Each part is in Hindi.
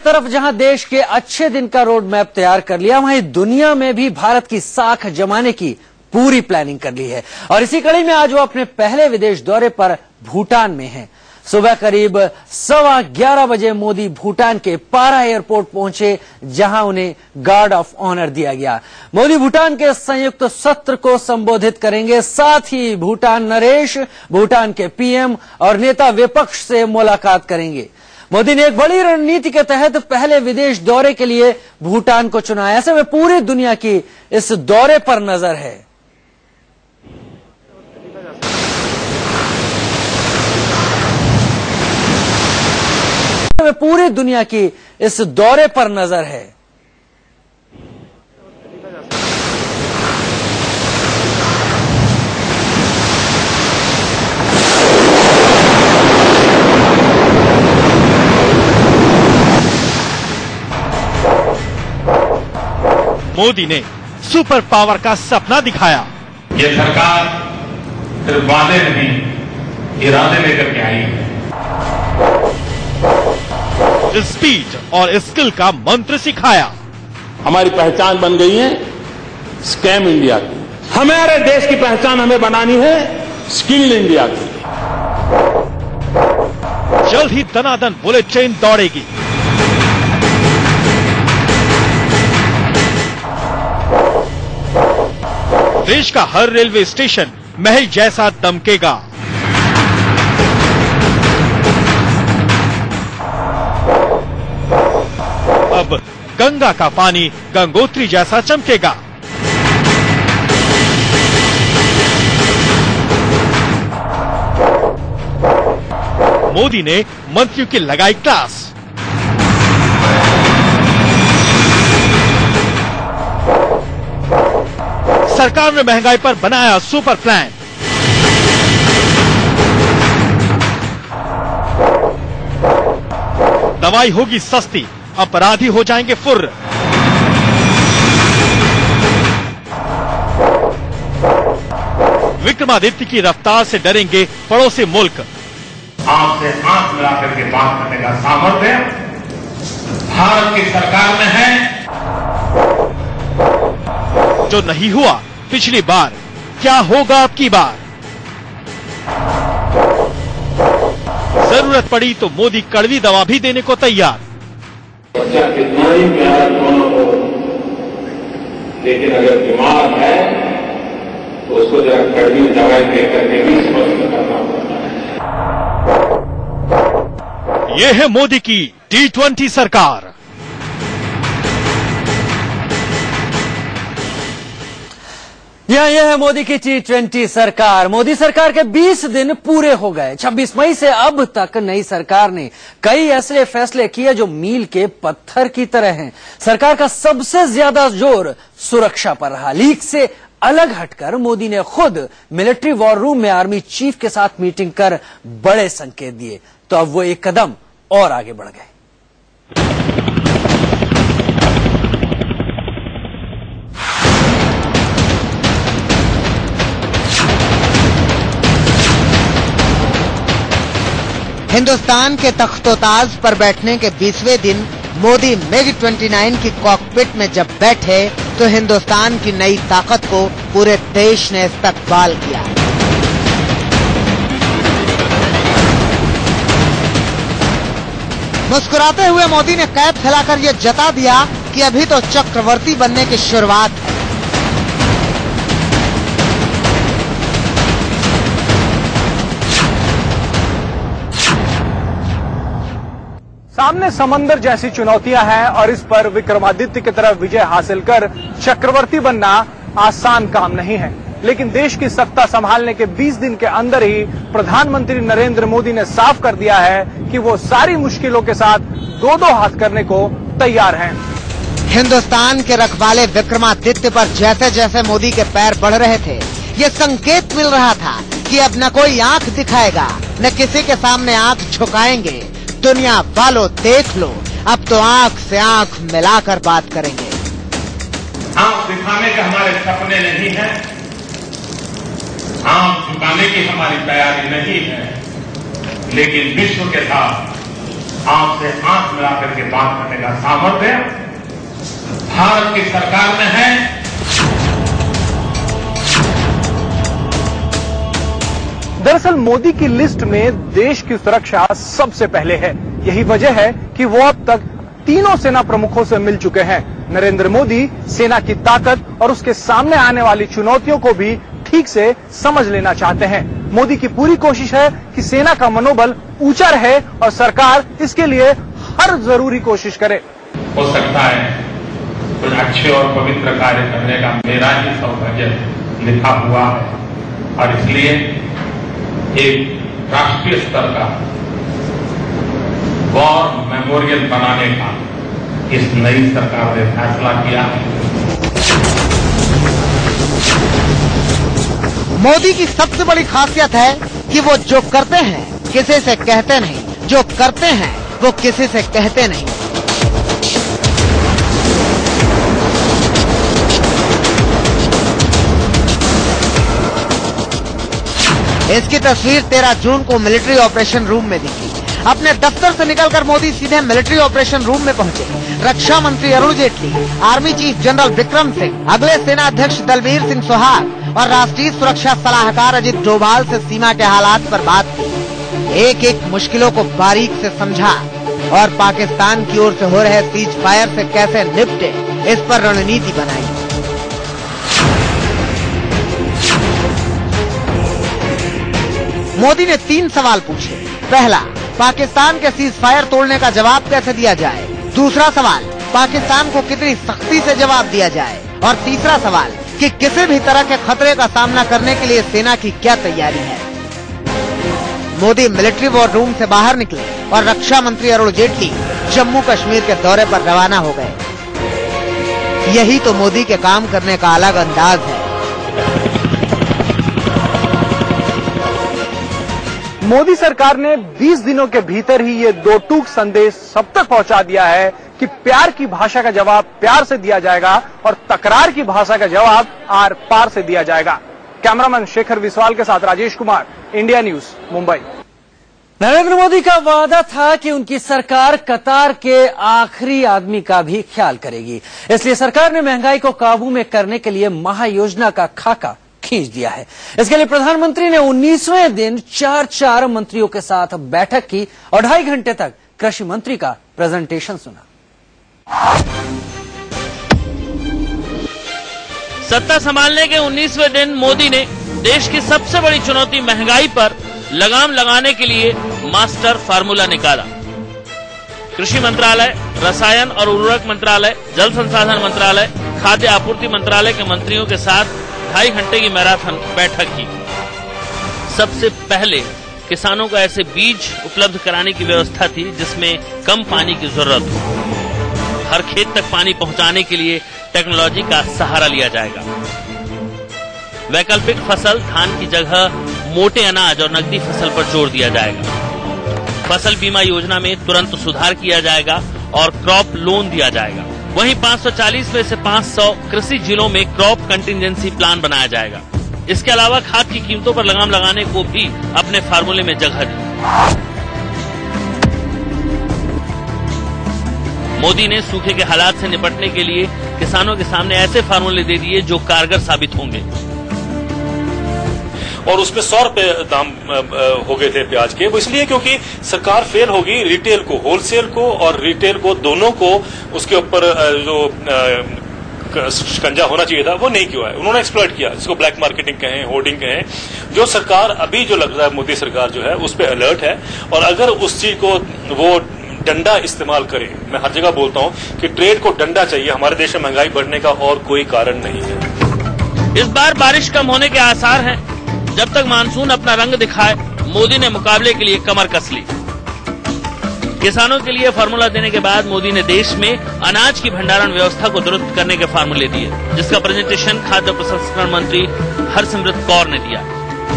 तरफ जहां देश के अच्छे दिन का रोड मैप तैयार कर लिया, वहीं दुनिया में भी भारत की साख जमाने की पूरी प्लानिंग कर ली है। और इसी कड़ी में आज वो अपने पहले विदेश दौरे पर भूटान में हैं। सुबह करीब 11:15 बजे मोदी भूटान के पारा एयरपोर्ट पहुंचे, जहां उन्हें गार्ड ऑफ ऑनर दिया गया। मोदी भूटान के संयुक्त सत्र को संबोधित करेंगे। साथ ही भूटान नरेश, भूटान के पीएम और नेता विपक्ष से मुलाकात करेंगे। मोदी ने एक बड़ी रणनीति के तहत पहले विदेश दौरे के लिए भूटान को चुना है। ऐसे में पूरी दुनिया की इस दौरे पर नजर है। पूरी दुनिया की इस दौरे पर नजर है। मोदी ने सुपर पावर का सपना दिखाया। ये सरकार सिर्फ वादे नहीं, इरादे लेकर के आई है। स्पीड और स्किल का मंत्र सिखाया। हमारी पहचान बन गई है स्कैम इंडिया की। हमारे देश की पहचान हमें बनानी है स्किल्ड इंडिया की। जल्द ही दनादन बुलेट ट्रेन दौड़ेगी। देश का हर रेलवे स्टेशन महल जैसा दमकेगा। अब गंगा का पानी गंगोत्री जैसा चमकेगा। मोदी ने मंत्रियों की लगाई क्लास। सरकार ने महंगाई पर बनाया सुपर प्लान। दवाई होगी सस्ती, अपराधी हो जाएंगे फुर्र। विक्रमादित्य की रफ्तार से डरेंगे पड़ोसी मुल्क। आंख से आंख मिलाकर के बात करने का सामर्थ्य भारत की सरकार में है, जो नहीं हुआ पिछली बार, क्या होगा अब की बार। जरूरत पड़ी तो मोदी कड़वी दवा भी देने को तैयार। बच्चा कितना ही प्यारा क्यों न हो, लेकिन अगर बीमार है तो उसको जरा कड़वी दवाई देकर के भी स्वस्थ करना पड़ता है। ये है मोदी की T20 सरकार। यह है मोदी की T20 सरकार। मोदी सरकार के 20 दिन पूरे हो गए। 26 मई से अब तक नई सरकार ने कई ऐसे फैसले किए जो मील के पत्थर की तरह हैं। सरकार का सबसे ज्यादा जोर सुरक्षा पर रहा। लीक से अलग हटकर मोदी ने खुद मिलिट्री वॉर रूम में आर्मी चीफ के साथ मीटिंग कर बड़े संकेत दिए। तो अब वो एक कदम और आगे बढ़ गए। हिंदुस्तान के तख्तोताज पर बैठने के 20वें दिन मोदी MiG-29 की कॉकपिट में जब बैठे तो हिंदुस्तान की नई ताकत को पूरे देश ने इस्तकबाल किया। मुस्कुराते हुए मोदी ने कैप फैलाकर यह जता दिया कि अभी तो चक्रवर्ती बनने की शुरुआत है। सामने समंदर जैसी चुनौतियां हैं और इस पर विक्रमादित्य की तरह विजय हासिल कर चक्रवर्ती बनना आसान काम नहीं है। लेकिन देश की सत्ता संभालने के 20 दिन के अंदर ही प्रधानमंत्री नरेंद्र मोदी ने साफ कर दिया है कि वो सारी मुश्किलों के साथ दो हाथ करने को तैयार हैं। हिंदुस्तान के रखवाले विक्रमादित्य पर जैसे जैसे मोदी के पैर बढ़ रहे थे, ये संकेत मिल रहा था कि अब न कोई आंख दिखाएगा, न किसी के सामने आंख झुकाएंगे। दुनिया वालों देख लो, अब तो आंख से आंख मिलाकर बात करेंगे। आंख दिखाने के हमारे सपने नहीं है, आंख झुकाने की हमारी तैयारी नहीं है, लेकिन विश्व के साथ आंख से आंख मिलाकर के बात करने का सामर्थ्य भारत की सरकार में है। दरअसल मोदी की लिस्ट में देश की सुरक्षा सबसे पहले है। यही वजह है कि वो अब तक तीनों सेना प्रमुखों से मिल चुके हैं। नरेंद्र मोदी सेना की ताकत और उसके सामने आने वाली चुनौतियों को भी ठीक से समझ लेना चाहते हैं। मोदी की पूरी कोशिश है कि सेना का मनोबल ऊंचा रहे और सरकार इसके लिए हर जरूरी कोशिश करे। हो सकता है कुछ अच्छे और पवित्र कार्य करने का मेरा ही सौभाग्य लिखा हुआ है और इसलिए एक राष्ट्रीय स्तर का वॉर मेमोरियल बनाने का इस नई सरकार ने फैसला किया। मोदी की सबसे बड़ी खासियत है कि वो जो करते हैं किसी से कहते नहीं, जो करते हैं वो किसी से कहते नहीं। इसकी तस्वीर 13 जून को मिलिट्री ऑपरेशन रूम में दिखी। अपने दफ्तर से निकलकर मोदी सीधे मिलिट्री ऑपरेशन रूम में पहुंचे। रक्षा मंत्री Arun Jaitley, army chief general Vikram Singh, अगले सेना अध्यक्ष दलबीर सिंह सुहाग और राष्ट्रीय सुरक्षा सलाहकार अजित डोभाल से सीमा के हालात पर बात की। एक एक मुश्किलों को बारीक से समझा और पाकिस्तान की ओर से हो रहे सीज फायर से कैसे निपटे, इस पर रणनीति बनाई। मोदी ने 3 सवाल पूछे। पहला, पाकिस्तान के सीज फायर तोड़ने का जवाब कैसे दिया जाए। दूसरा सवाल, पाकिस्तान को कितनी सख्ती से जवाब दिया जाए। और तीसरा सवाल कि किसी भी तरह के खतरे का सामना करने के लिए सेना की क्या तैयारी है। मोदी मिलिट्री वॉर रूम से बाहर निकले और रक्षा मंत्री अरुण जेटली जम्मू कश्मीर के दौरे पर रवाना हो गए। यही तो मोदी के काम करने का अलग अंदाज है। मोदी सरकार ने 20 दिनों के भीतर ही ये 2 टूक संदेश सब तक पहुंचा दिया है कि प्यार की भाषा का जवाब प्यार से दिया जाएगा और तकरार की भाषा का जवाब आर पार से दिया जाएगा। कैमरामैन शेखर विस्वाल के साथ राजेश कुमार, इंडिया न्यूज, मुंबई। नरेंद्र मोदी का वादा था कि उनकी सरकार कतार के आखिरी आदमी का भी ख्याल करेगी। इसलिए सरकार ने महंगाई को काबू में करने के लिए महायोजना का खाका खींच दिया है। इसके लिए प्रधानमंत्री ने 19वें दिन 4 मंत्रियों के साथ बैठक की और 2.5 घंटे तक कृषि मंत्री का प्रेजेंटेशन सुना। सत्ता संभालने के 19वें दिन मोदी ने देश की सबसे बड़ी चुनौती महंगाई पर लगाम लगाने के लिए मास्टर फार्मूला निकाला। कृषि मंत्रालय, रसायन और उर्वरक मंत्रालय, जल संसाधन मंत्रालय, खाद्य आपूर्ति मंत्रालय के मंत्रियों के साथ 2.5 घंटे की मैराथन बैठक की। सबसे पहले किसानों को ऐसे बीज उपलब्ध कराने की व्यवस्था थी जिसमें कम पानी की जरूरत हो। हर खेत तक पानी पहुंचाने के लिए टेक्नोलॉजी का सहारा लिया जाएगा। वैकल्पिक फसल धान की जगह मोटे अनाज और नकदी फसल पर जोर दिया जाएगा। फसल बीमा योजना में तुरंत सुधार किया जाएगा और क्रॉप लोन दिया जाएगा। वहीं 540 में से 500 कृषि जिलों में क्रॉप कंटिजेंसी प्लान बनाया जाएगा। इसके अलावा खाद की कीमतों पर लगाम लगाने को भी अपने फार्मूले में जगह दी। मोदी ने सूखे के हालात से निपटने के लिए किसानों के सामने ऐसे फार्मूले दे दिए जो कारगर साबित होंगे। और उसमें 100 रुपए दाम हो गए थे प्याज के। वो इसलिए क्योंकि सरकार फेल होगी रिटेल को, होलसेल को और रिटेल को, दोनों को उसके ऊपर जो शिकंजा होना चाहिए था वो नहीं किया है। उन्होंने एक्सप्लॉइट किया, जिसको ब्लैक मार्केटिंग कहें, होर्डिंग कहें। जो सरकार अभी जो लग रहा है मोदी सरकार जो है उस पर अलर्ट है और अगर उस चीज को वो डंडा इस्तेमाल करे, मैं हर जगह बोलता हूं कि ट्रेड को डंडा चाहिए। हमारे देश में महंगाई बढ़ने का और कोई कारण नहीं है। इस बार बारिश कम होने के आसार हैं। जब तक मानसून अपना रंग दिखाए, मोदी ने मुकाबले के लिए कमर कस ली। किसानों के लिए फार्मूला देने के बाद मोदी ने देश में अनाज की भंडारण व्यवस्था को दुरुस्त करने के फार्मूले दिए, जिसका प्रेजेंटेशन खाद्य प्रसंस्करण मंत्री हरसिमरत कौर ने दिया।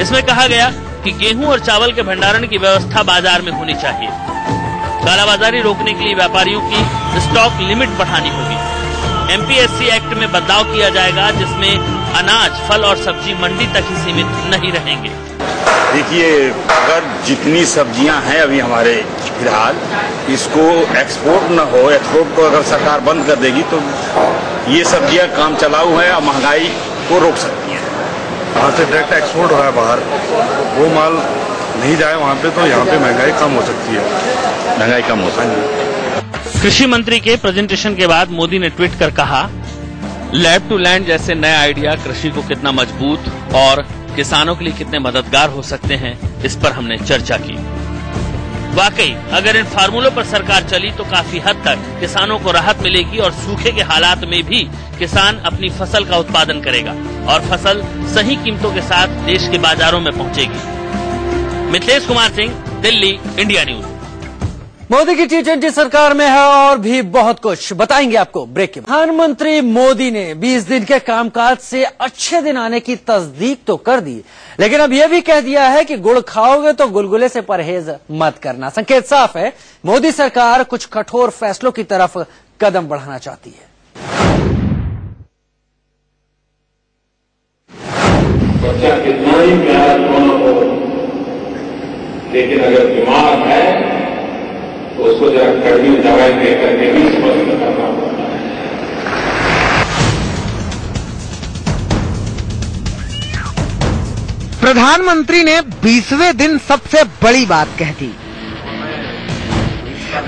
इसमें कहा गया कि गेहूं और चावल के भंडारण की व्यवस्था बाजार में होनी चाहिए। कालाबाजारी रोकने के लिए व्यापारियों की स्टॉक लिमिट बढ़ानी होगी। एमपीएससी एक्ट में बदलाव किया जाएगा, जिसमें अनाज, फल और सब्जी मंडी तक ही सीमित नहीं रहेंगे। देखिए, अगर जितनी सब्जियां हैं अभी हमारे फिलहाल इसको एक्सपोर्ट न हो, एक्सपोर्ट को अगर सरकार बंद कर देगी तो ये सब्जियां काम चलाऊ हैं और महंगाई को रोक सकती हैं। वहाँ से डायरेक्ट एक्सपोर्ट हो रहा है बाहर, वो माल नहीं जाए वहाँ पे तो यहाँ पे महंगाई कम हो सकती है, महंगाई कम हो सकती है। कृषि मंत्री के प्रेजेंटेशन के बाद मोदी ने ट्वीट कर कहा, लैब टू लैंड जैसे नए आइडिया कृषि को कितना मजबूत और किसानों के लिए कितने मददगार हो सकते हैं, इस पर हमने चर्चा की। वाकई अगर इन फार्मूलों पर सरकार चली तो काफी हद तक किसानों को राहत मिलेगी और सूखे के हालात में भी किसान अपनी फसल का उत्पादन करेगा और फसल सही कीमतों के साथ देश के बाजारों में पहुंचेगी। Mithilesh Kumar Singh, Delhi, India news. मोदी की T20 सरकार में है और भी बहुत कुछ बताएंगे आपको ब्रेक में। प्रधानमंत्री मोदी ने 20 दिन के कामकाज से अच्छे दिन आने की तस्दीक तो कर दी, लेकिन अब यह भी कह दिया है कि गुड़ खाओगे तो गुलगुले से परहेज मत करना। संकेत साफ है, मोदी सरकार कुछ कठोर फैसलों की तरफ कदम बढ़ाना चाहती है। बच्चा कितना ही प्यारा कौन हो, लेकिन अगर बीमार है तो उसको जरा कड़वी दवाई दे करके भी स्वस्थ करना पड़ता है। प्रधानमंत्री ने 20वें दिन सबसे बड़ी बात कह दी।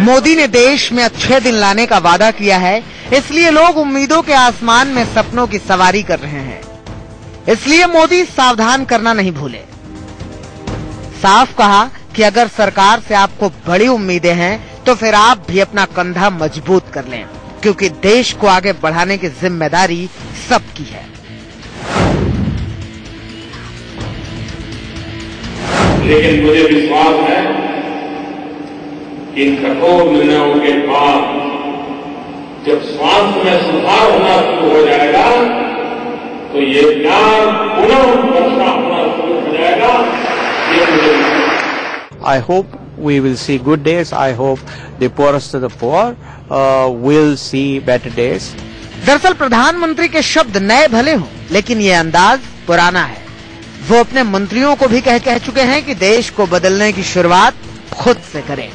मोदी ने देश में अच्छे दिन लाने का वादा किया है, इसलिए लोग उम्मीदों के आसमान में सपनों की सवारी कर रहे हैं। इसलिए मोदी सावधान करना नहीं भूले। साफ कहा कि अगर सरकार से आपको बड़ी उम्मीदें हैं तो फिर आप भी अपना कंधा मजबूत कर लें, क्योंकि देश को आगे बढ़ाने की जिम्मेदारी सबकी है। लेकिन मुझे विश्वास है कि इन कठोर निर्णयों के बाद जब स्वास्थ्य में सुधार होना शुरू हो जाएगा तो ये प्यार पुनः वर्षा होना शुरू हो जाएगा। ये मुझे I hope we will see good days. I hope the poorest of the poor will see better days. दरअसल प्रधानमंत्री के शब्द नए भले हों, लेकिन ये अंदाज पुराना है। वो अपने मंत्रियों को भी कह चुके हैं कि देश को बदलने की शुरुआत खुद से करें।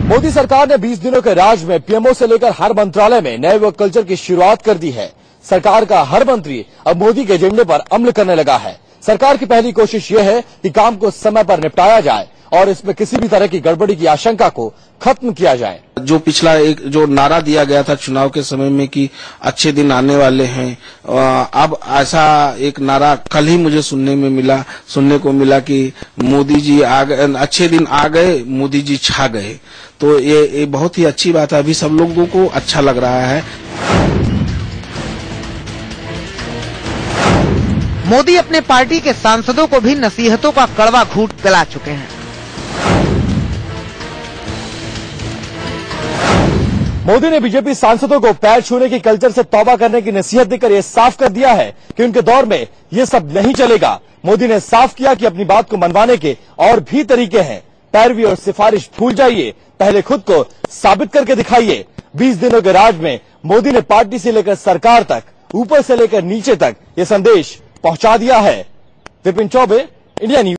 मोदी सरकार ने 20 दिनों के राज में पीएमओ से लेकर हर मंत्रालय में नए वर्क कल्चर की शुरुआत कर दी है। सरकार का हर मंत्री अब मोदी के एजेंडे पर अमल करने लगा है। सरकार की पहली कोशिश यह है कि काम को समय पर निपटाया जाए और इसमें किसी भी तरह की गड़बड़ी की आशंका को खत्म किया जाए। जो पिछला एक जो नारा दिया गया था चुनाव के समय में कि अच्छे दिन आने वाले हैं, अब ऐसा एक नारा कल ही मुझे सुनने को मिला कि मोदी जी आ गए, अच्छे दिन आ गए, मोदी जी छा गए। तो ये बहुत ही अच्छी बात है, अभी सब लोगों को अच्छा लग रहा है। मोदी अपने पार्टी के सांसदों को भी नसीहतों का कड़वा घूंट पिला चुके हैं। मोदी ने बीजेपी सांसदों को पैर छूने की कल्चर से तौबा करने की नसीहत देकर यह साफ कर दिया है कि उनके दौर में ये सब नहीं चलेगा। मोदी ने साफ किया कि अपनी बात को मनवाने के और भी तरीके हैं। पैरवी और सिफारिश भूल जाइए, पहले खुद को साबित करके दिखाइए। 20 दिनों के राज में मोदी ने पार्टी से लेकर सरकार तक, ऊपर से लेकर नीचे तक ये संदेश पहुंचा दिया है। Vipin Choubey, India news.